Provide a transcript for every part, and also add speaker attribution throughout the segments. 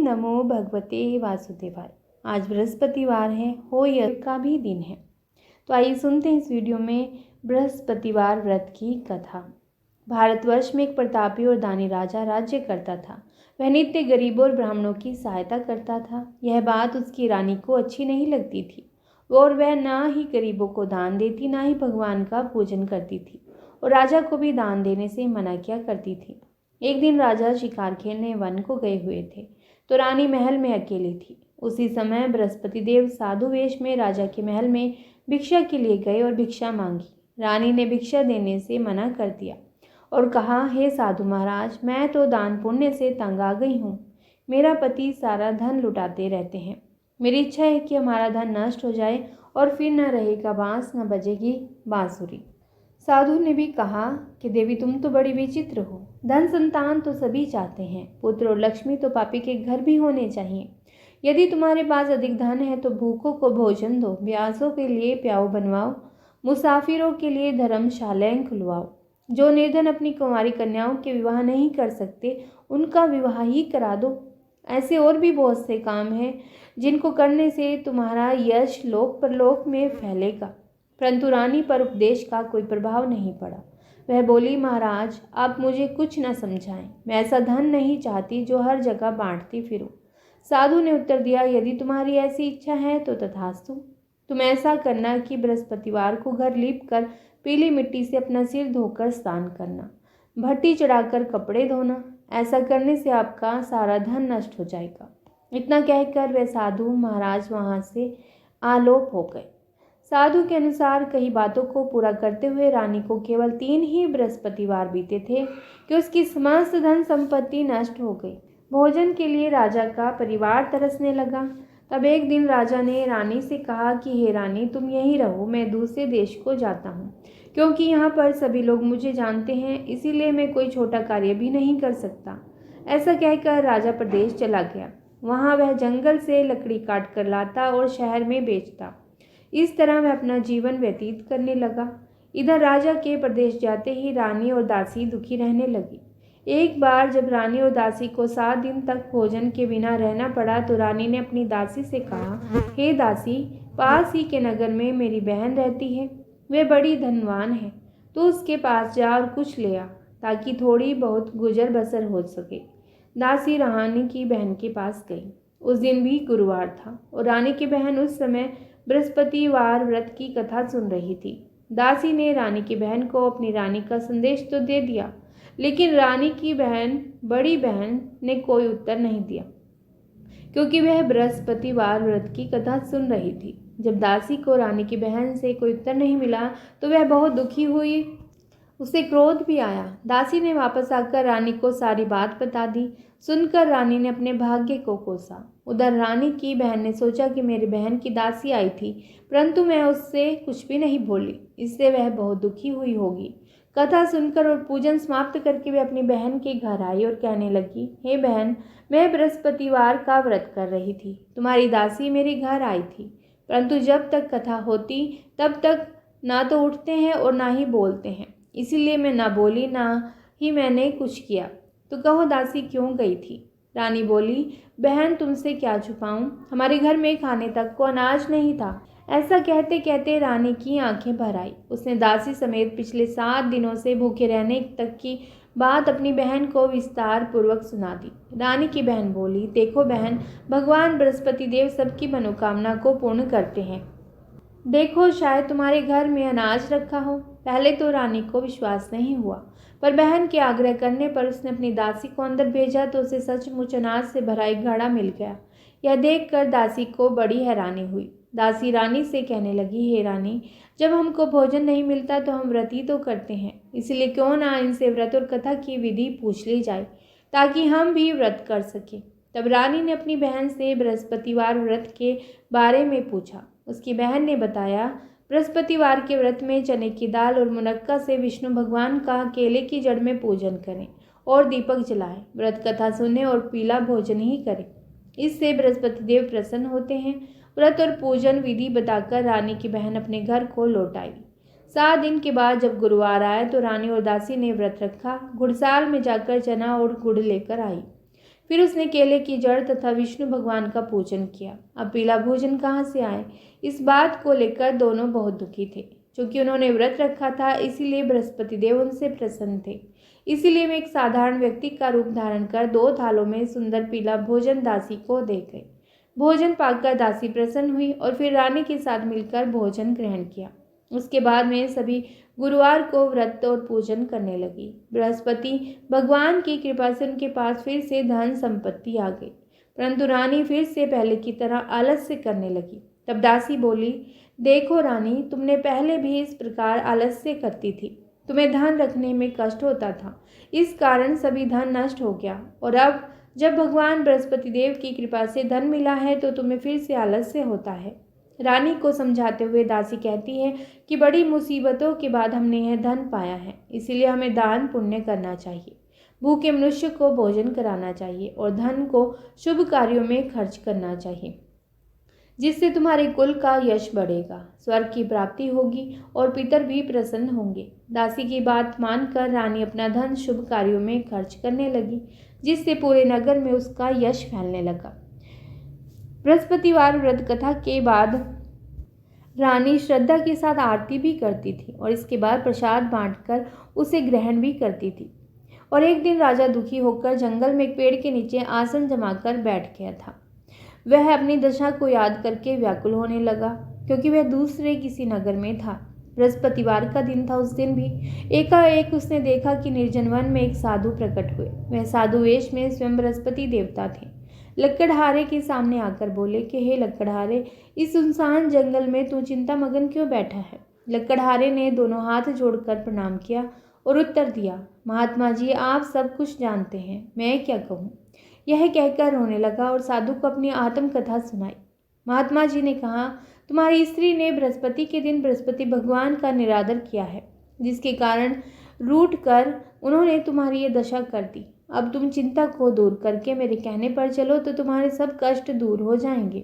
Speaker 1: नमो भगवते वासुदेवाय। आज बृहस्पतिवार है, होय का भी दिन है। तो आइए सुनते हैं इस वीडियो में बृहस्पतिवार व्रत की कथा। भारतवर्ष में एक प्रतापी और दानी राजा राज्य करता था। वह नित्य गरीबों और ब्राह्मणों की सहायता करता था। यह बात उसकी रानी को अच्छी नहीं लगती थी और वह ना ही गरीबों को दान देती, ना ही भगवान का पूजन करती थी और राजा को भी दान देने से मना किया करती थी। एक दिन राजा शिकार खेलने वन को गए हुए थे तो रानी महल में अकेली थी। उसी समय बृहस्पति देव साधु वेश में राजा के महल में भिक्षा के लिए गए और भिक्षा मांगी। रानी ने भिक्षा देने से मना कर दिया और कहा, हे साधु महाराज, मैं तो दान पुण्य से तंग आ गई हूँ। मेरा पति सारा धन लुटाते रहते हैं। मेरी इच्छा है कि हमारा धन नष्ट हो जाए और फिर न रहेगा बांस, न बजेगी बांसुरी। साधु ने भी कहा कि देवी, तुम तो बड़ी विचित्र हो। धन संतान तो सभी चाहते हैं, पुत्र और लक्ष्मी तो पापी के घर भी होने चाहिए। यदि तुम्हारे पास अधिक धन है तो भूखों को भोजन दो, प्यासों के लिए प्याऊ बनवाओ, मुसाफिरों के लिए धर्मशालाएं खुलवाओ। जो निर्धन अपनी कुंवारी कन्याओं के विवाह नहीं कर सकते, उनका विवाह ही करा दो। ऐसे और भी बहुत से काम हैं जिनको करने से तुम्हारा यश लोक परलोक में फैलेगा। परंतु रानी पर उपदेश का कोई प्रभाव नहीं पड़ा। वह बोली, महाराज, आप मुझे कुछ न समझाएं। मैं ऐसा धन नहीं चाहती जो हर जगह बांटती फिरूं। साधु ने उत्तर दिया, यदि तुम्हारी ऐसी इच्छा है तो तथास्तु। तुम ऐसा करना कि बृहस्पतिवार को घर लीप कर पीली मिट्टी से अपना सिर धोकर स्नान करना, भट्टी चढ़ाकर कपड़े धोना। ऐसा करने से आपका सारा धन नष्ट हो जाएगा। इतना कहकर वह साधु महाराज वहां से आलोप हो गए। साधु के अनुसार कई बातों को पूरा करते हुए रानी को केवल 3 ही बृहस्पतिवार बीते थे कि उसकी समस्त धन संपत्ति नष्ट हो गई। भोजन के लिए राजा का परिवार तरसने लगा। तब एक दिन राजा ने रानी से कहा कि हे रानी, तुम यहीं रहो, मैं दूसरे देश को जाता हूँ, क्योंकि यहाँ पर सभी लोग मुझे जानते हैं, इसीलिए मैं कोई छोटा कार्य भी नहीं कर सकता। ऐसा कहकर राजा प्रदेश चला गया। वहाँ वह जंगल से लकड़ी काट कर लाता और शहर में बेचता। इस तरह वह अपना जीवन व्यतीत करने लगा। इधर राजा के प्रदेश जाते ही रानी और दासी दुखी रहने लगी। एक बार जब रानी और दासी को 7 दिन तक भोजन के बिना रहना पड़ा तो रानी ने अपनी दासी से कहा, हे दासी, पास ही के नगर में मेरी बहन रहती है, वह बड़ी धनवान है। तो उसके पास जा और कुछ ले आ, ताकि थोड़ी बहुत गुजर बसर हो सके। दासी रानी की बहन के पास गई। उस दिन भी गुरुवार था और रानी की बहन उस समय बृहस्पतिवार व्रत की कथा सुन रही थी। दासी ने रानी की बहन को अपनी रानी का संदेश तो दे दिया, लेकिन रानी की बड़ी बहन ने कोई उत्तर नहीं दिया, क्योंकि वह बृहस्पतिवार व्रत की कथा सुन रही थी। जब दासी को रानी की बहन से कोई उत्तर नहीं मिला तो वह बहुत दुखी हुई। उसे क्रोध भी आया। दासी ने वापस आकर रानी को सारी बात बता दी। सुनकर रानी ने अपने भाग्य को कोसा। उधर रानी की बहन ने सोचा कि मेरी बहन की दासी आई थी, परंतु मैं उससे कुछ भी नहीं बोली, इससे वह बहुत दुखी हुई होगी। कथा सुनकर और पूजन समाप्त करके वे अपनी बहन के घर आई और कहने लगी, हे बहन, मैं बृहस्पतिवार का व्रत कर रही थी। तुम्हारी दासी मेरे घर आई थी, परंतु जब तक कथा होती तब तक ना तो उठते हैं और ना ही बोलते हैं, इसीलिए मैं ना बोली, ना ही मैंने कुछ किया। तो कहो दासी क्यों गई थी? रानी बोली, बहन, तुमसे क्या छुपाऊं, हमारे घर में खाने तक को अनाज नहीं था। ऐसा कहते कहते रानी की आंखें भर आई। उसने दासी समेत पिछले 7 दिनों से भूखे रहने तक की बात अपनी बहन को विस्तार पूर्वक सुना दी। रानी की बहन बोली, देखो बहन, भगवान बृहस्पति देव सबकी मनोकामना को पूर्ण करते हैं। देखो, शायद तुम्हारे घर में अनाज रखा हो। पहले तो रानी को विश्वास नहीं हुआ, पर बहन के आग्रह करने पर उसने अपनी दासी को अंदर भेजा तो उसे सचमुच अनाज से भरा एक घड़ा मिल गया। यह देखकर दासी को बड़ी हैरानी हुई। दासी रानी से कहने लगी, हे रानी, जब हमको भोजन नहीं मिलता तो हम व्रत ही तो करते हैं, इसलिए क्यों ना इनसे व्रत और कथा की विधि पूछ ली जाए, ताकि हम भी व्रत कर सकें। तब रानी ने अपनी बहन से बृहस्पतिवार व्रत के बारे में पूछा। उसकी बहन ने बताया, बृहस्पतिवार के व्रत में चने की दाल और मुनक्का से विष्णु भगवान का केले की जड़ में पूजन करें और दीपक जलाएं, व्रत कथा सुने और पीला भोजन ही करें। इससे बृहस्पति देव प्रसन्न होते हैं। व्रत और पूजन विधि बताकर रानी की बहन अपने घर को लौट आई। 7 दिन के बाद जब गुरुवार आया तो रानी और दासी ने व्रत रखा। घुड़साल में जाकर चना और गुड़ लेकर आई। फिर उसने केले की जड़ तथा विष्णु भगवान का पूजन किया। अब पीला भोजन कहाँ से आए, इस बात को लेकर दोनों बहुत दुखी थे। क्योंकि उन्होंने व्रत रखा था, इसीलिए बृहस्पति देव उनसे प्रसन्न थे। इसीलिए वे एक साधारण व्यक्ति का रूप धारण कर 2 थालों में सुंदर पीला भोजन दासी को दे गए। भोजन पाकर दासी प्रसन्न हुई और फिर रानी के साथ मिलकर भोजन ग्रहण किया। उसके बाद में सभी गुरुवार को व्रत और पूजन करने लगी। बृहस्पति भगवान की कृपा से उनके पास फिर से धन संपत्ति आ गई, परंतु रानी फिर से पहले की तरह आलस्य करने लगी। तब दासी बोली, देखो रानी, तुमने पहले भी इस प्रकार आलस्य करती थी। तुम्हें धन रखने में कष्ट होता था, इस कारण सभी धन नष्ट हो गया, और अब जब भगवान बृहस्पति देव की कृपा से धन मिला है तो तुम्हें फिर से आलस्य होता है। रानी को समझाते हुए दासी कहती है कि बड़ी मुसीबतों के बाद हमने यह धन पाया है, इसीलिए हमें दान पुण्य करना चाहिए, भूखे मनुष्य को भोजन कराना चाहिए और धन को शुभ कार्यों में खर्च करना चाहिए, जिससे तुम्हारे कुल का यश बढ़ेगा, स्वर्ग की प्राप्ति होगी और पितर भी प्रसन्न होंगे। दासी की बात मानकर रानी अपना धन शुभ कार्यों में खर्च करने लगी, जिससे पूरे नगर में उसका यश फैलने लगा। बृहस्पतिवार व्रत कथा के बाद रानी श्रद्धा के साथ आरती भी करती थी और इसके बाद प्रसाद बांटकर उसे ग्रहण भी करती थी। और एक दिन राजा दुखी होकर जंगल में एक पेड़ के नीचे आसन जमाकर बैठ गया था। वह अपनी दशा को याद करके व्याकुल होने लगा, क्योंकि वह दूसरे किसी नगर में था। बृहस्पतिवार का दिन था। उस दिन भी एकाएक उसने देखा कि निर्जन वन में एक साधु प्रकट हुए। वह साधु वेश में स्वयं बृहस्पति देवता थे। लकड़हारे के सामने आकर बोले कि हे लकड़हारे, इस सुनसान जंगल में तू चिंता मगन क्यों बैठा है। लकड़हारे ने दोनों हाथ जोड़कर प्रणाम किया और उत्तर दिया, महात्मा जी, आप सब कुछ जानते हैं, मैं क्या कहूँ। यह कहकर रोने लगा और साधु को अपनी आत्मकथा सुनाई। महात्मा जी ने कहा, तुम्हारी स्त्री ने बृहस्पति के दिन बृहस्पति भगवान का निरादर किया है, जिसके कारण रूठ कर उन्होंने तुम्हारी ये दशा कर दी। अब तुम चिंता को दूर करके मेरे कहने पर चलो तो तुम्हारे सब कष्ट दूर हो जाएंगे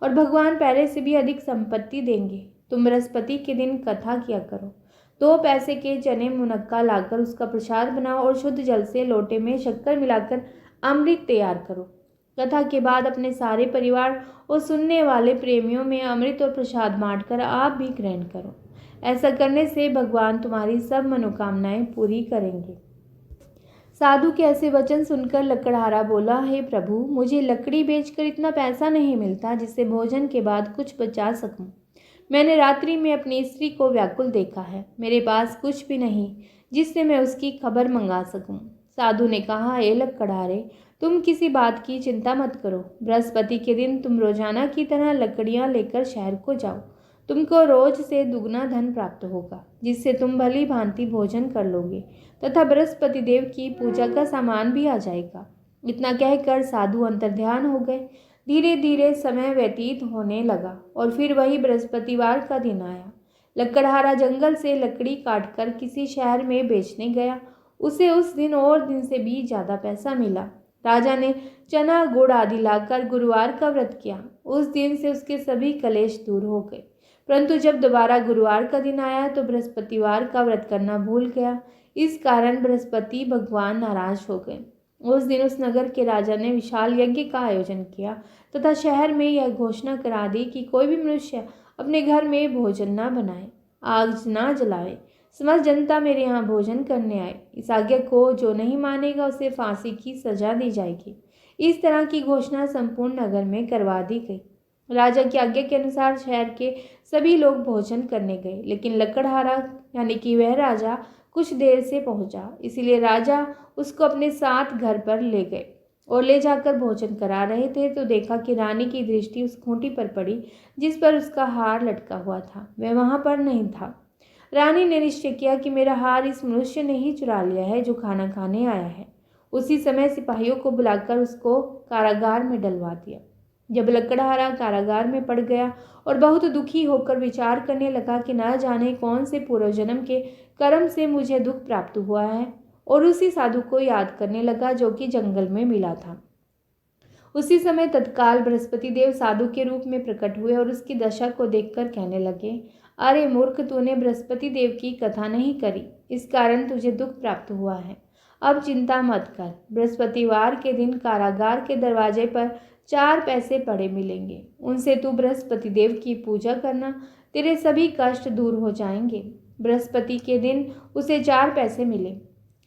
Speaker 1: और भगवान पहले से भी अधिक संपत्ति देंगे। तुम बृहस्पति के दिन कथा किया करो। 2 पैसे के चने मुनक्का लाकर उसका प्रसाद बनाओ और शुद्ध जल से लोटे में शक्कर मिलाकर अमृत तैयार करो। कथा के बाद अपने सारे परिवार और सुनने वाले प्रेमियों में अमृत और प्रसाद बांटकर आप भी ग्रहण करो। ऐसा करने से भगवान तुम्हारी सब मनोकामनाएं पूरी करेंगे। साधु के ऐसे वचन सुनकर लकड़हारा बोला, हे प्रभु, मुझे लकड़ी बेचकर इतना पैसा नहीं मिलता जिससे भोजन के बाद कुछ बचा सकूं। मैंने रात्रि में अपनी स्त्री को व्याकुल देखा है। मेरे पास कुछ भी नहीं जिससे मैं उसकी खबर मंगा सकूं। साधु ने कहा, हे लकड़हारे, तुम किसी बात की चिंता मत करो। बृहस्पति के दिन तुम रोजाना की तरह लकड़ियां लेकर शहर को जाओ। तुमको रोज से दुगना धन प्राप्त होगा, जिससे तुम भली भांति भोजन कर लोगे तथा बृहस्पति देव की पूजा का सामान भी आ जाएगा। इतना कहकर साधु अंतर्ध्यान हो गए। धीरे धीरे समय व्यतीत होने लगा और फिर वही बृहस्पतिवार का दिन आया। लकड़हारा जंगल से लकड़ी काटकर किसी शहर में बेचने गया। उसे उस दिन और दिन से भी ज्यादा पैसा मिला। राजा ने चना गुड़ आदि लाकर गुरुवार का व्रत किया। उस दिन से उसके सभी कलेश दूर हो गए। परंतु जब दोबारा गुरुवार का दिन आया तो बृहस्पतिवार का व्रत करना भूल गया। इस कारण बृहस्पति भगवान नाराज हो गए। उस दिन उस नगर के राजा ने विशाल यज्ञ का आयोजन किया तथा शहर में यह घोषणा करा दी कि कोई भी मनुष्य अपने घर में भोजन न बनाए, आग न जलाए। समस्त जनता मेरे यहाँ भोजन करने आए। इस आज्ञा को जो नहीं मानेगा उसे फांसी की सजा दी जाएगी। इस तरह की घोषणा संपूर्ण नगर में करवा दी गई। राजा की आज्ञा के अनुसार शहर के सभी लोग भोजन करने गए, लेकिन लकड़हारा यानी कि वह राजा कुछ देर से पहुंचा। इसीलिए राजा उसको अपने साथ घर पर ले गए और ले जाकर भोजन करा रहे थे तो देखा कि रानी की दृष्टि उस खूंटी पर पड़ी जिस पर उसका हार लटका हुआ था। वह वहां पर नहीं था। रानी ने निश्चय किया कि मेरा हार इस मनुष्य ने ही चुरा लिया है जो खाना खाने आया है। उसी समय सिपाहियों को बुलाकर उसको कारागार में डलवा दिया। जब लकड़हारा कारागार में पड़ गया और बहुत दुखी होकर विचार करने लगा कि न जाने कौन से पूर्व जन्म के कर्म से मुझे दुख प्राप्त हुआ है, और उसी साधु को याद करने लगा जो कि जंगल में मिला था। उसी समय तत्काल बृहस्पति देव साधु के रूप में प्रकट हुए और उसकी दशा को देखकर कहने लगे, अरे मूर्ख, तूने बृहस्पति देव की कथा नहीं करी, इस कारण तुझे दुख प्राप्त हुआ है। अब चिंता मत कर। बृहस्पतिवार के दिन कारागार के दरवाजे पर 4 पैसे पड़े मिलेंगे। उनसे तू बृहस्पति देव की पूजा करना, तेरे सभी कष्ट दूर हो जाएंगे। बृहस्पति के दिन उसे 4 पैसे मिले।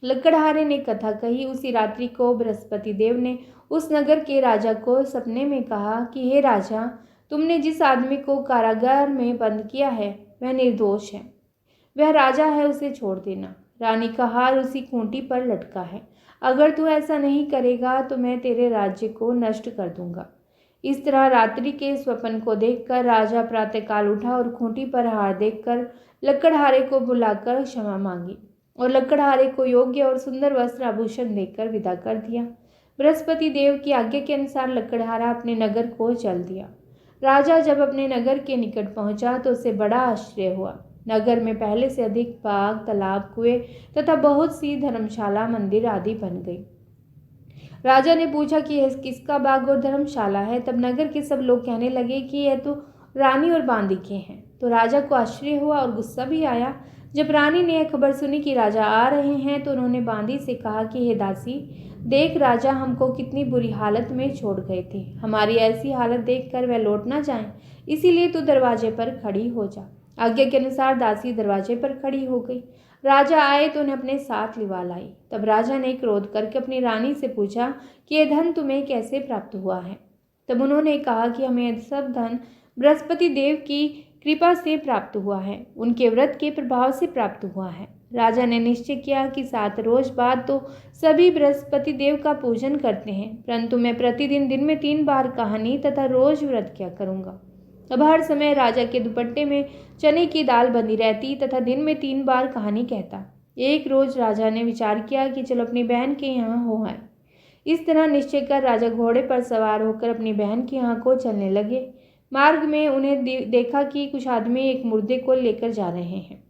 Speaker 1: लकड़हारे ने कथा कही। उसी रात्रि को बृहस्पति देव ने उस नगर के राजा को सपने में कहा कि हे राजा, तुमने जिस आदमी को कारागार में बंद किया है वह निर्दोष है। वह राजा है, उसे छोड़ देना। रानी का हार उसी खूंटी पर लटका है। अगर तू ऐसा नहीं करेगा तो मैं तेरे राज्य को नष्ट कर दूंगा। इस तरह रात्रि के स्वप्न को देखकर राजा प्रातःकाल उठा और खूंटी पर हार देखकर लकड़हारे को बुलाकर क्षमा मांगी और लकड़हारे को योग्य और सुंदर वस्त्र आभूषण देकर विदा कर दिया। बृहस्पति देव की आज्ञा के अनुसार लकड़हारा अपने नगर को चल दिया। राजा जब अपने नगर के निकट पहुंचा तो उसे बड़ा आश्चर्य हुआ। नगर में पहले से अधिक बाग, तालाब, कुएं तथा बहुत सी धर्मशाला, मंदिर आदि बन गई। राजा ने पूछा कि यह किसका बाग और धर्मशाला है। तब नगर के सब लोग कहने लगे कि यह तो रानी और बांदी के हैं। तो राजा को आश्चर्य हुआ और गुस्सा भी आया। जब रानी ने यह खबर सुनी कि राजा आ रहे हैं तो उन्होंने बांदी से कहा कि हे दासी, देख राजा हमको कितनी बुरी हालत में छोड़ गए थे। हमारी ऐसी हालत देखकर वह लौट ना जाएं, इसीलिए तू दरवाजे पर खड़ी हो जा। आज्ञा के अनुसार दासी दरवाजे पर खड़ी हो गई। राजा आए तो उन्हें अपने साथ लिवा लाई। तब राजा ने क्रोध करके अपनी रानी से पूछा कि यह धन तुम्हें कैसे प्राप्त हुआ है। तब उन्होंने कहा कि हमें यह सब धन बृहस्पति देव की कृपा से प्राप्त हुआ है, उनके व्रत के प्रभाव से प्राप्त हुआ है। राजा ने निश्चय किया कि 7 रोज बाद तो सभी बृहस्पति देव का पूजन करते हैं, परंतु मैं प्रतिदिन दिन में 3 बार कहानी तथा रोज व्रत किया करूंगा। अब हर समय राजा के दुपट्टे में चने की दाल बनी रहती तथा दिन में 3 बार कहानी कहता। एक रोज राजा ने विचार किया कि चलो अपनी बहन के यहाँ हो आए। इस तरह निश्चय कर राजा घोड़े पर सवार होकर अपनी बहन के यहाँ को चलने लगे। मार्ग में उन्हें देखा कि कुछ आदमी एक मुर्दे को लेकर जा रहे हैं।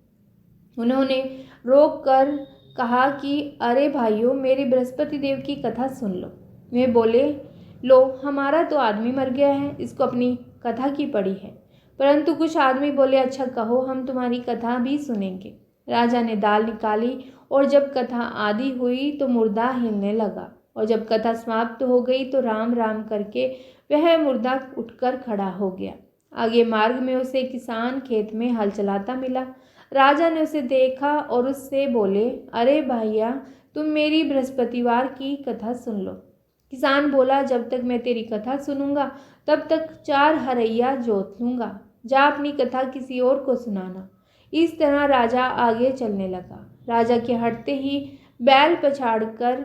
Speaker 1: उन्होंने रोक कर कहा कि अरे भाइयों, मेरी बृहस्पति देव की कथा सुन लो। वे बोले, लो, हमारा तो आदमी मर गया है, इसको अपनी कथा की पड़ी है। परंतु कुछ आदमी बोले, अच्छा कहो, हम तुम्हारी कथा भी सुनेंगे। राजा ने दाल निकाली और जब कथा आदि हुई तो मुर्दा हिलने लगा और जब कथा समाप्त हो गई तो राम राम करके वह मुर्दा उठकर खड़ा हो गया। आगे मार्ग में उसे किसान खेत में हल चलाता मिला। राजा ने उसे देखा और उससे बोले, अरे भैया, तुम मेरी बृहस्पतिवार की कथा सुन लो। किसान बोला, जब तक मैं तेरी कथा सुनूंगा तब तक 4 हरैया जोत लूंगा। जा अपनी कथा किसी और को सुनाना। इस तरह राजा आगे चलने लगा। राजा के हटते ही बैल पछाड़ कर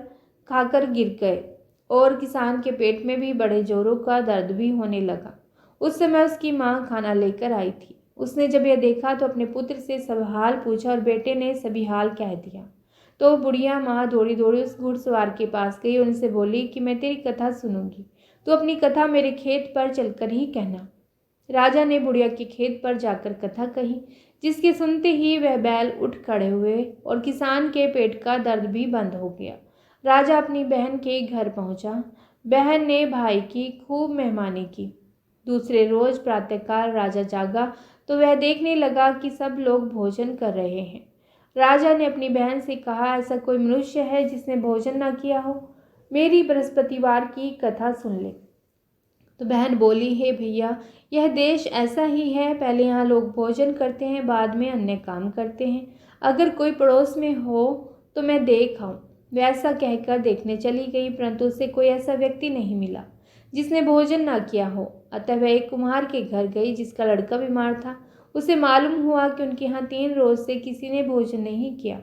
Speaker 1: खाकर गिर गए और किसान के पेट में भी बड़े जोरों का दर्द भी होने लगा। उस समय उसकी माँ खाना लेकर आई थी। उसने जब यह देखा तो अपने पुत्र से सब हाल पूछा और बेटे ने सभी हाल कह दिया। तो बुढ़िया माँ दौड़ी दौड़ी उस घुड़सवार के पास गई और उनसे बोली कि मैं तेरी कथा सुनूंगी, तो अपनी कथा मेरे खेत पर चलकर ही कहना। राजा ने बुढ़िया के खेत पर जाकर कथा कही, जिसके सुनते ही वह बैल उठ खड़े हुए और किसान के पेट का दर्द भी बंद हो गया। राजा अपनी बहन के घर पहुंचा। बहन ने भाई की खूब मेहमानी की। दूसरे रोज प्रातःकाल राजा जागा तो वह देखने लगा कि सब लोग भोजन कर रहे हैं। राजा ने अपनी बहन से कहा, ऐसा कोई मनुष्य है जिसने भोजन न किया हो? मेरी बृहस्पतिवार की कथा सुन ले। तो बहन बोली, हे भैया, यह देश ऐसा ही है, पहले यहाँ लोग भोजन करते हैं, बाद में अन्य काम करते हैं। अगर कोई पड़ोस में हो तो मैं देख आऊँ। वैसा कहकर देखने चली गई, परंतु उसे कोई ऐसा व्यक्ति नहीं मिला जिसने भोजन ना किया हो। अतः वह एक कुम्हार के घर गई जिसका लड़का बीमार था। उसे मालूम हुआ कि उनके यहाँ 3 रोज से किसी ने भोजन नहीं किया।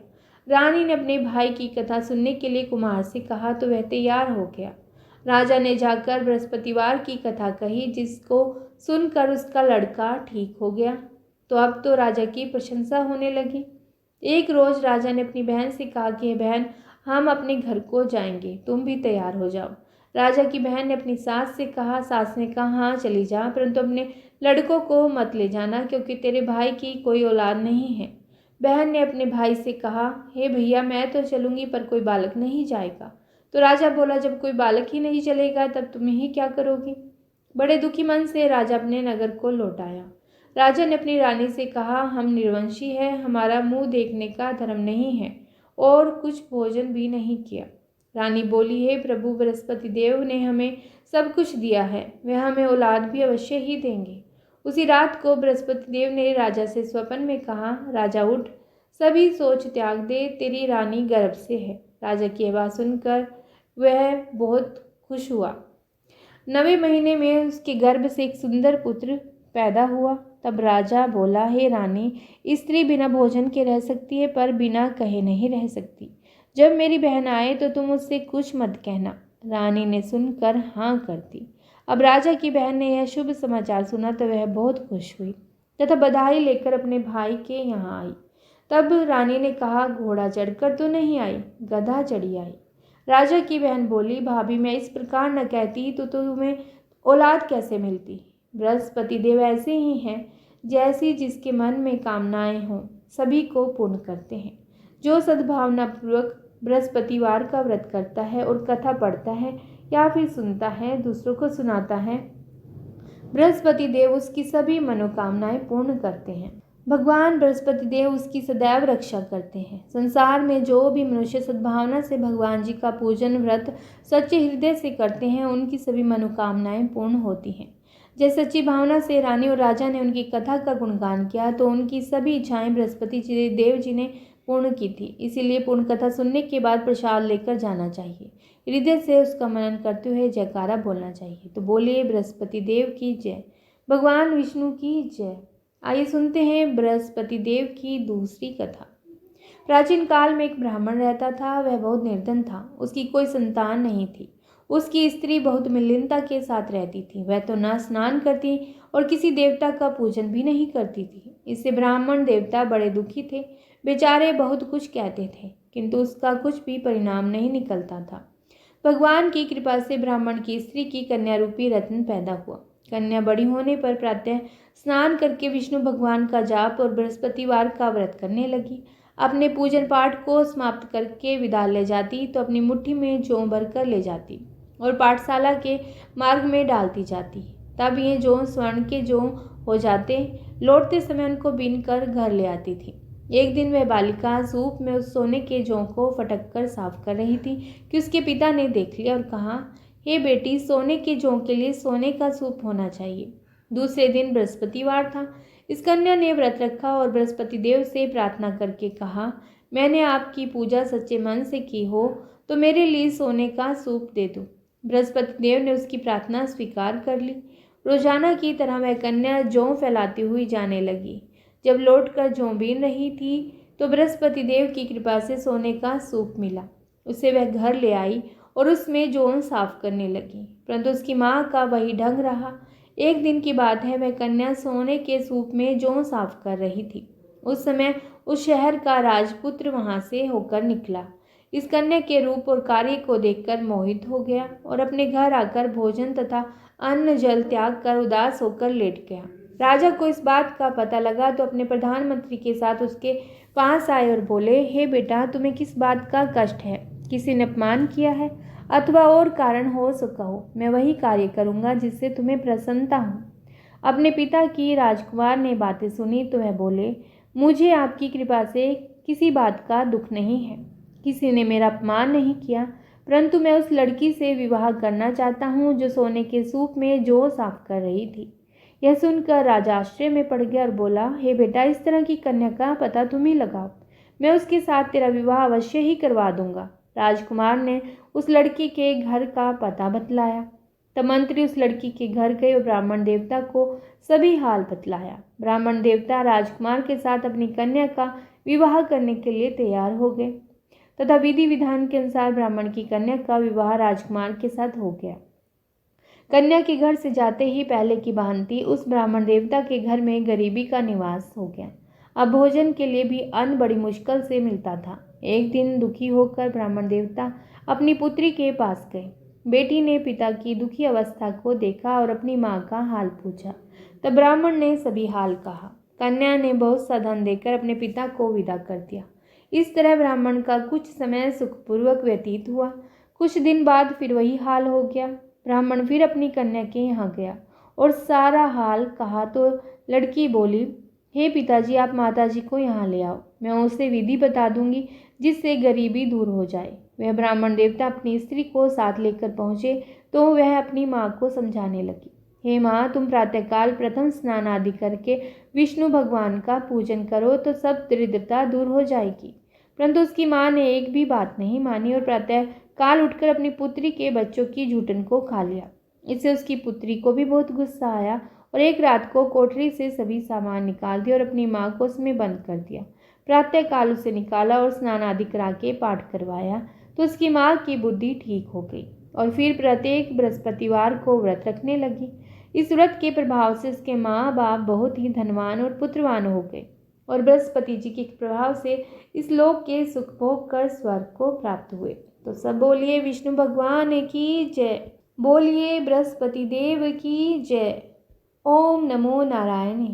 Speaker 1: रानी ने अपने भाई की कथा सुनने के लिए कुम्हार से कहा तो वह तैयार हो गया। राजा ने जाकर बृहस्पतिवार की कथा कही, जिसको सुनकर उसका लड़का ठीक हो गया। तो अब तो राजा की प्रशंसा होने लगी। एक रोज राजा ने अपनी बहन से कहा कि बहन, हम अपने घर को जाएंगे, तुम भी तैयार हो जाओ। राजा की बहन ने अपनी सास से कहा। सास ने कहा, हाँ चली जा, परंतु अपने लड़कों को मत ले जाना, क्योंकि तेरे भाई की कोई औलाद नहीं है। बहन ने अपने भाई से कहा, हे भैया, मैं तो चलूंगी पर कोई बालक नहीं जाएगा। तो राजा बोला, जब कोई बालक ही नहीं चलेगा तब तुम ही क्या करोगी? बड़े दुखी मन से राजा अपने नगर को लौट आया। राजा ने अपनी रानी से कहा, हम निर्वंशी हैं, हमारा मुंह देखने का धर्म नहीं है और कुछ भोजन भी नहीं किया। रानी बोली, हे प्रभु, बृहस्पति देव ने हमें सब कुछ दिया है, वह हमें औलाद भी अवश्य ही देंगे। उसी रात को बृहस्पति देव ने राजा से स्वप्न में कहा, राजा उठ, सभी सोच त्याग दे, तेरी रानी गर्भ से है। राजा की आवाज़ सुनकर वह बहुत खुश हुआ। 9वें महीने में उसके गर्भ से एक सुंदर पुत्र पैदा हुआ। तब राजा बोला, हे रानी, स्त्री बिना भोजन के रह सकती है, पर बिना कहे नहीं रह सकती। जब मेरी बहन आए तो तुम उससे कुछ मत कहना। रानी ने सुनकर हाँ कर दी। अब राजा की बहन ने यह शुभ समाचार सुना तो वह बहुत खुश हुई तथा बधाई लेकर अपने भाई के यहाँ आई। तब रानी ने कहा, घोड़ा चढ़कर तो नहीं आई, गधा चढ़ी आई। राजा की बहन बोली, भाभी, मैं इस प्रकार न कहती तो तुम्हें औलाद कैसे मिलती। बृहस्पति देव ऐसे ही हैं, जैसी जिसके मन में कामनाएं हों सभी को पूर्ण करते हैं। जो सद्भावना पूर्वक बृहस्पतिवार का व्रत करता है और कथा पढ़ता है या फिर सुनता है, दूसरों को सुनाता है, बृहस्पति देव उसकी सभी मनोकामनाएं पूर्ण करते हैं। भगवान बृहस्पति देव उसकी सदैव रक्षा करते हैं। संसार में जो भी मनुष्य सद्भावना से भगवान जी का पूजन व्रत सच्चे हृदय से करते हैं, उनकी सभी मनोकामनाएं पूर्ण होती हैं। जैसे सच्ची भावना से रानी और राजा ने उनकी कथा का गुणगान किया तो उनकी सभी इच्छाएं बृहस्पति देव जी ने पूर्ण की थी। इसीलिए पूर्ण कथा सुनने के बाद प्रसाद लेकर जाना चाहिए। हृदय से उसका मनन करते हुए जयकारा बोलना चाहिए। तो बोलिए बृहस्पति देव की जय, भगवान विष्णु की जय। आइए सुनते हैं बृहस्पति देव की दूसरी कथा। प्राचीन काल में एक ब्राह्मण रहता था। वह बहुत निर्धन था, उसकी कोई संतान नहीं थी। उसकी स्त्री बहुत मिलिनता के साथ रहती थी। वह तो न स्नान करती और किसी देवता का पूजन भी नहीं करती थी। इससे ब्राह्मण देवता बड़े दुखी थे। बेचारे बहुत कुछ कहते थे, किंतु उसका कुछ भी परिणाम नहीं निकलता था। भगवान की कृपा से ब्राह्मण की स्त्री की कन्या रूपी रत्न पैदा हुआ। कन्या बड़ी होने पर प्रातः स्नान करके विष्णु भगवान का जाप और बृहस्पतिवार का व्रत करने लगी। अपने पूजन पाठ को समाप्त करके विद्यालय जाती तो अपनी मुट्ठी में जौ भरकर ले जाती और पाठशाला के मार्ग में डालती जाती। तब ये जौ स्वर्ण के जौ हो जाते। लौटते समय उनको बीनकर घर ले आती थी। एक दिन वह बालिका सूप में उस सोने के जौ को फटक कर साफ कर रही थी कि उसके पिता ने देख लिया और कहा, हे बेटी, सोने के जौ के लिए सोने का सूप होना चाहिए। दूसरे दिन बृहस्पतिवार था। इस कन्या ने व्रत रखा और बृहस्पति देव से प्रार्थना करके कहा, मैंने आपकी पूजा सच्चे मन से की हो तो मेरे लिए सोने का सूप दे दो। बृहस्पति देव ने उसकी प्रार्थना स्वीकार कर ली। रोजाना की तरह वह कन्या जौ फैलाती हुई जाने लगी। जब लौटकर जौ बीन रही थी तो बृहस्पति देव की कृपा से सोने का सूप मिला। उसे वह घर ले आई और उसमें जौ साफ करने लगी, परंतु उसकी माँ का वही ढंग रहा। एक दिन की बात है, वह कन्या सोने के सूप में जौ साफ कर रही थी। उस समय उस शहर का राजपुत्र वहां से होकर निकला। इस कन्या के रूप और कार्य को देखकर मोहित हो गया और अपने घर आकर भोजन तथा अन्न जल त्याग कर उदास होकर लेट गया। राजा को इस बात का पता लगा तो अपने प्रधानमंत्री के साथ उसके पास आए और बोले, हे बेटा, तुम्हें किस बात का कष्ट है? किसी ने अपमान किया है अथवा और कारण हो सका हो? मैं वही कार्य करूँगा जिससे तुम्हें प्रसन्नता हो। अपने पिता की राजकुमार ने बातें सुनी तो वह बोले, मुझे आपकी कृपा से किसी बात का दुख नहीं है। किसी ने मेरा अपमान नहीं किया, परंतु मैं उस लड़की से विवाह करना चाहता हूँ जो सोने के सूप में जौ साफ कर रही थी। यह सुनकर राजा आश्चर्य में पड़ गया और बोला, हे बेटा, इस तरह की कन्या का पता तुम ही लगाओ। मैं उसके साथ तेरा विवाह अवश्य ही करवा दूंगा। राजकुमार ने उस लड़की के घर का पता बतलाया। तब मंत्री उस लड़की के घर गए और ब्राह्मण देवता को सभी हाल बतलाया। ब्राह्मण देवता राजकुमार के साथ अपनी कन्या का विवाह करने के लिए तैयार हो गए तथा विधि विधान के अनुसार ब्राह्मण की कन्या का विवाह राजकुमार के साथ हो गया। कन्या के घर से जाते ही पहले की भांति उस ब्राह्मण देवता के घर में गरीबी का निवास हो गया। अब भोजन के लिए भी अन्न बड़ी मुश्किल से मिलता था। एक दिन दुखी होकर ब्राह्मण देवता अपनी पुत्री के पास गए। बेटी ने पिता की दुखी अवस्था को देखा और अपनी माँ का हाल पूछा। तब ब्राह्मण ने सभी हाल कहा। कन्या ने बहुत सा धन देकर अपने पिता को विदा कर दिया। इस तरह ब्राह्मण का कुछ समय सुखपूर्वक व्यतीत हुआ। कुछ दिन बाद फिर वही हाल हो गया। ब्राह्मण फिर अपनी कन्या के यहाँ गया और सारा हाल कहा तो लड़की बोली, हे पिताजी, आप माताजी को यहाँ ले आओ, मैं उसे विधि बता दूंगी जिससे गरीबी दूर हो जाए। वह ब्राह्मण देवता अपनी स्त्री को साथ लेकर पहुँचे तो वह अपनी माँ को समझाने लगी। हे माँ, तुम प्रातःकाल प्रथम स्नान आदि करके विष्णु भगवान का पूजन करो तो सब दरिद्रता दूर हो जाएगी। परंतु उसकी माँ ने एक भी बात नहीं मानी और प्रातः काल उठकर अपनी पुत्री के बच्चों की जूठन को खा लिया। इससे उसकी पुत्री को भी बहुत गुस्सा आया और एक रात को कोठरी से सभी सामान निकाल दिया और अपनी माँ को उसमें बंद कर दिया। प्रातः काल उसे निकाला और स्नान आदि करा के पाठ करवाया तो उसकी माँ की बुद्धि ठीक हो गई और फिर प्रत्येक बृहस्पतिवार को व्रत रखने लगी। इस व्रत के प्रभाव से उसके माँ बाप बहुत ही धनवान और पुत्रवान हो गए और बृहस्पति जी के प्रभाव से इस लोक के सुख भोग कर स्वर्ग को प्राप्त हुए। तो सब बोलिए विष्णु भगवान की जय, बोलिए बृहस्पति देव की जय। ओम नमो नारायण।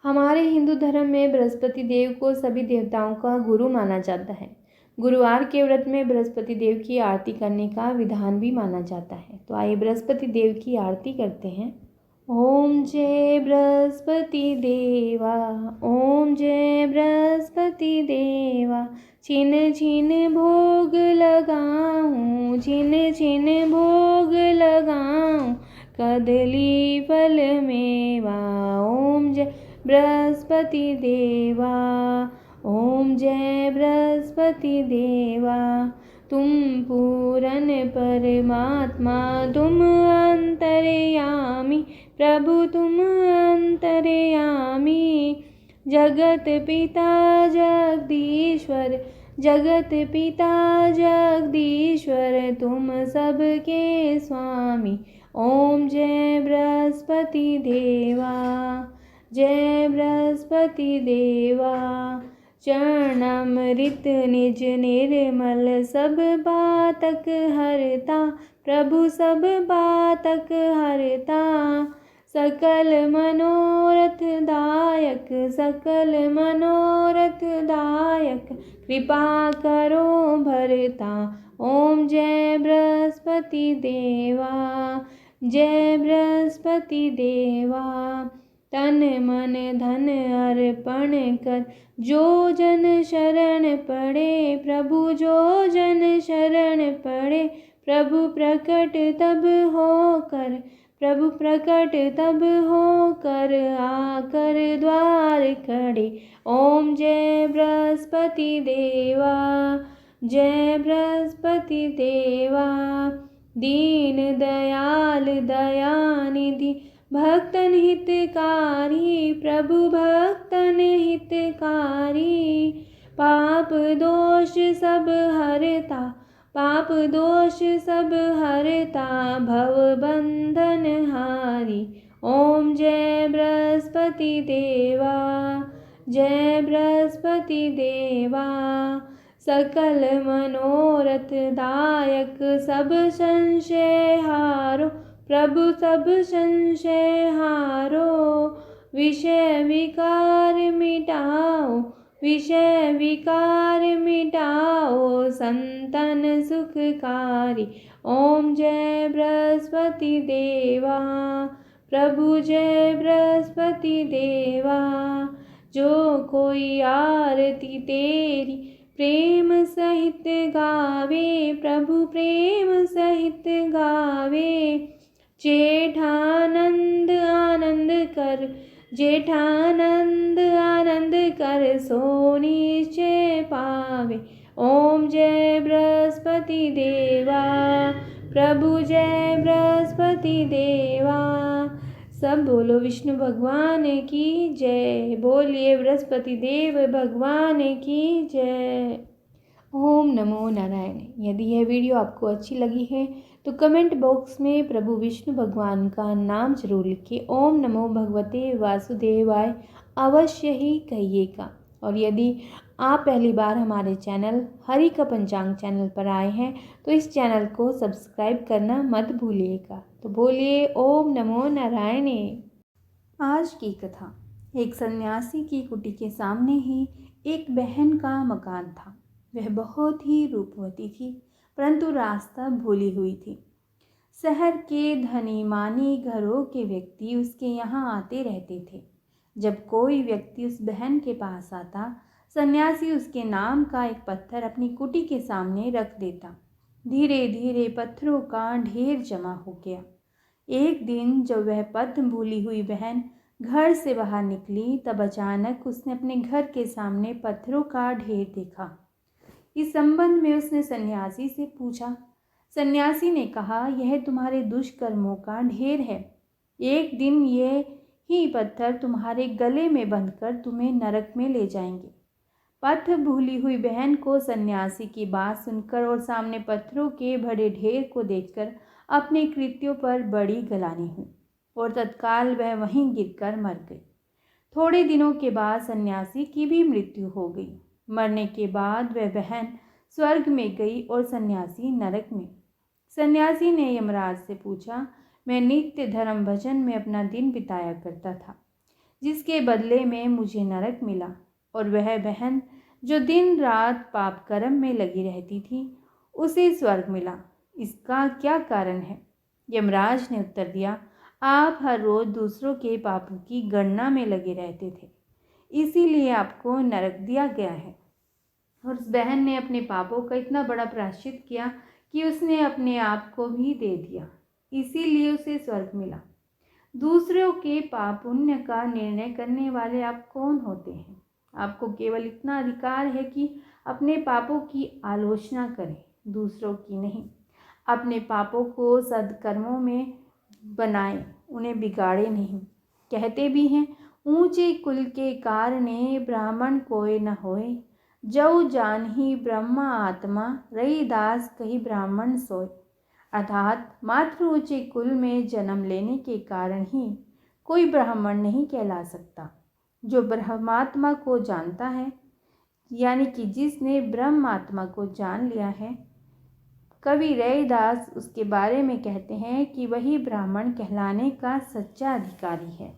Speaker 1: हमारे हिंदू धर्म में बृहस्पति देव को सभी देवताओं का गुरु माना जाता है। गुरुवार के व्रत में बृहस्पति देव की आरती करने का विधान भी माना जाता है। तो आइए बृहस्पति देव की आरती करते हैं। ओम जय बृहस्पति देवा, ओम जय बृहस्पति देवा, छिन छिन भोग लगाऊं, छिन छिन भोग लगाऊं, कदली फल मेवा। ओम जय बृहस्पति देवा, ओम जय बृहस्पति देवा, तुम पूरन परमात्मा, तुम अंतर्यामी प्रभु, तुम अंतर्यामी, जगत पिता जगदीश्वर, जगत पिता जगदीश्वर, तुम सबके स्वामी। ओम जय बृहस्पति देवा, जय बृहस्पति देवा, चरणामृत निज निर्मल, सब बातक हरता प्रभु, सब बातक हरता, सकल मनोरथ दायक, सकल मनोरथ दायक, कृपा करो भरता। ओम जय बृहस्पति देवा, जय बृहस्पति देवा, तन मन धन अर्पण कर, जो जन शरण पड़े प्रभु, जो जन शरण पड़े प्रभु, प्रकट तब होकर, प्रभु प्रकट तब होकर, आकर द्वार खड़े। ओम जय बृहस्पति देवा, जय बृहस्पति देवा, दीन दयाल दयानिधि, भक्तन हितकारी प्रभु, भक्तन हितकारी, पाप दोष सब हरता, पाप दोष सब हरता, भव बंधन हारी। ओम जय बृहस्पति देवा, जय बृहस्पति देवा, सकल मनोरथ दायक, सब संशय हारो प्रभु, सब संशय हारो, विषय विकार मिटाओ, विषय विकार मिटाओ, संतन सुखकारी। ओम जय बृहस्पति देवा, प्रभु जय बृहस्पति देवा, जो कोई आरती तेरी प्रेम सहित गावे प्रभु, प्रेम सहित गावे, जेठानंद आनंद कर, जेठानंद आनंद कर, सो निश्चय पावे। ओम जय बृहस्पति देवा, प्रभु जय बृहस्पति देवा। सब बोलो विष्णु भगवान की जय, बोलिए बृहस्पति देव भगवान की जय। ओम नमो नारायण। यदि यह वीडियो आपको अच्छी लगी है तो कमेंट बॉक्स में प्रभु विष्णु भगवान का नाम जरूर लिखिए। ओम नमो भगवते वासुदेवाय अवश्य ही कहिएगा। और यदि आप पहली बार हमारे चैनल हरि का पंचांग चैनल पर आए हैं तो इस चैनल को सब्सक्राइब करना मत भूलिएगा। तो बोलिए ओम नमो नारायण। आज की कथा। एक सन्यासी की कुटी के सामने ही एक बहन का मकान था। वह बहुत ही रूपवती थी, परंतु रास्ता भूली हुई थी। शहर के धनी मानी घरों के व्यक्ति उसके यहाँ आते रहते थे। जब कोई व्यक्ति उस बहन के पास आता, सन्यासी उसके नाम का एक पत्थर अपनी कुटी के सामने रख देता। धीरे धीरे पत्थरों का ढेर जमा हो गया। एक दिन जब वह पथ भूली हुई बहन घर से बाहर निकली, तब अचानक उसने अपने घर के सामने पत्थरों का ढेर देखा। इस संबंध में उसने सन्यासी से पूछा। सन्यासी ने कहा, यह तुम्हारे दुष्कर्मों का ढेर है। एक दिन ये ही पत्थर तुम्हारे गले में बंधकर तुम्हें नरक में ले जाएंगे। पथ भूली हुई बहन को सन्यासी की बात सुनकर और सामने पत्थरों के बड़े ढेर को देखकर अपने कृत्यों पर बड़ी गलानी हुई और तत्काल वह वहीं गिरकर मर गई। थोड़े दिनों के बाद सन्यासी की भी मृत्यु हो गई। मरने के बाद वह बहन स्वर्ग में गई और सन्यासी नरक में। सन्यासी ने यमराज से पूछा, मैं नित्य धर्म भजन में अपना दिन बिताया करता था, जिसके बदले में मुझे नरक मिला, और वह बहन जो दिन रात पाप कर्म में लगी रहती थी, उसे स्वर्ग मिला। इसका क्या कारण है? यमराज ने उत्तर दिया, आप हर रोज दूसरों के पापों की गणना में लगे रहते थे, इसीलिए आपको नरक दिया गया है। और उस बहन ने अपने पापों का इतना बड़ा प्रायश्चित किया कि उसने अपने आप को भी दे दिया, इसीलिए उसे स्वर्ग मिला। दूसरों के पाप पुण्य का निर्णय करने वाले आप कौन होते हैं? आपको केवल इतना अधिकार है कि अपने पापों की आलोचना करें, दूसरों की नहीं। अपने पापों को सद्कर्मों में बनाएं, उन्हें बिगाड़े नहीं। कहते भी हैं, ऊंचे कुल के कारणे ब्राह्मण कोय न होए, जऊ जान ही ब्रह्मा आत्मा रही दास कही ब्राह्मण सोय। अर्थात मात्र ऊंचे कुल में जन्म लेने के कारण ही कोई ब्राह्मण नहीं कहला सकता। जो ब्रह्मात्मा को जानता है, यानी कि जिसने ब्रह्मात्मा को जान लिया है, कवि रैदास उसके बारे में कहते हैं कि वही ब्राह्मण कहलाने का सच्चा अधिकारी है।